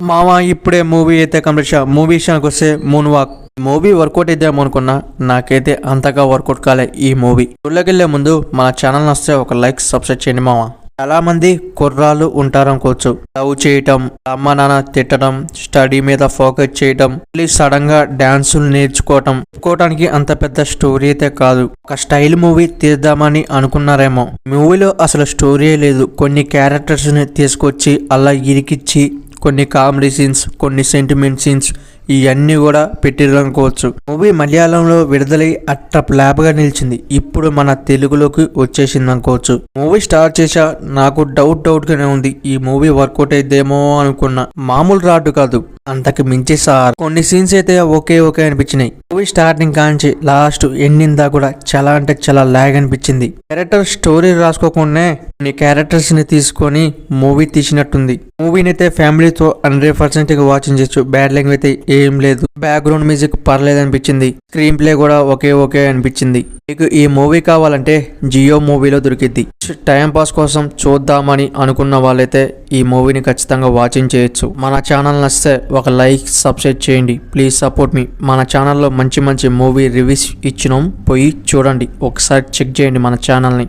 మామ ఇప్పుడే మూవీ అయితే కంప్లీట్ మూవీ విషయానికి వస్తే మూన్ వాక్ మూవీ వర్కౌట్ అయిద్దాం అనుకున్నా నాకైతే అంతగా వర్కౌట్ కాలే ఈ మూవీ. చూడకెళ్లే ముందు మన ఛానల్ వస్తే ఒక లైక్ సబ్స్క్రైబ్ చేయండి మామ. చాలా మంది కుర్రాళ్ళు ఉంటారనుకోవచ్చు, లవ్ చేయటం, అమ్మ నాన్న తిట్టడం, స్టడీ మీద ఫోకస్ చేయటం, సడన్ గా డాన్సులు నేర్చుకోవటానికి అంత పెద్ద స్టోరీ అయితే కాదు. ఒక స్టైల్ మూవీ తీద్దామని అనుకున్నారేమో. మూవీలో అసలు స్టోరీ లేదు. కొన్ని క్యారెక్టర్స్ ని తీసుకొచ్చి అలా ఇరికిచ్చి కొన్ని కామెడీ సీన్స్, కొన్ని సెంటిమెంట్ సీన్స్ ఇవన్నీ కూడా పెట్టిరనుకోవచ్చు. మూవీ మలయాళంలో విడుదలై ల్యాబ్గా నిలిచింది. ఇప్పుడు మన తెలుగులోకి వచ్చేసింది అనుకోవచ్చు. మూవీ స్టార్ట్ చేసా నాకు డౌట్ గానే ఉంది. ఈ మూవీ వర్కౌట్ అయిద్దేమో అనుకున్నా. మామూలు రాడు కాదు, అంతకు మించి సార్. కొన్ని సీన్స్ అయితే ఓకే అనిపించినాయి. మూవీ స్టార్టింగ్ కాంచి లాస్ట్ ఎండింగ్ దా కూడా చాలా అంటే చాలా లాగ్ అనిపించింది. క్యారెక్టర్ స్టోరీ రాసుకోకుండా కొన్ని క్యారెక్టర్స్ ని తీసుకొని మూవీ తీసినట్టుంది. మూవీని అయితే ఫ్యామిలీతో 100% వాచింగ్ చేయొచ్చు. బ్యాడ్ లాంగ్వేజ్ అయితే ఏం లేదు. బ్యాక్గ్రౌండ్ మ్యూజిక్ పర్లేదు అనిపించింది. స్క్రీన్ ప్లే కూడా ఓకే అనిపించింది. మీకు ఈ మూవీ కావాలంటే జియో మూవీలో దొరికిద్ది. టైం పాస్ కోసం చూద్దామని అనుకున్న వాళ్ళైతే ఈ మూవీని ఖచ్చితంగా వాచింగ్ చేయొచ్చు. మన ఛానల్ నచ్చితే ఒక లైక్ సబ్స్క్రైబ్ చేయండి. ప్లీజ్ సపోర్ట్ మీ. మన ఛానల్లో మంచి మూవీ రివ్యూస్ ఇచ్చినాం, పోయి చూడండి. ఒకసారి చెక్ చేయండి మన ఛానల్ని.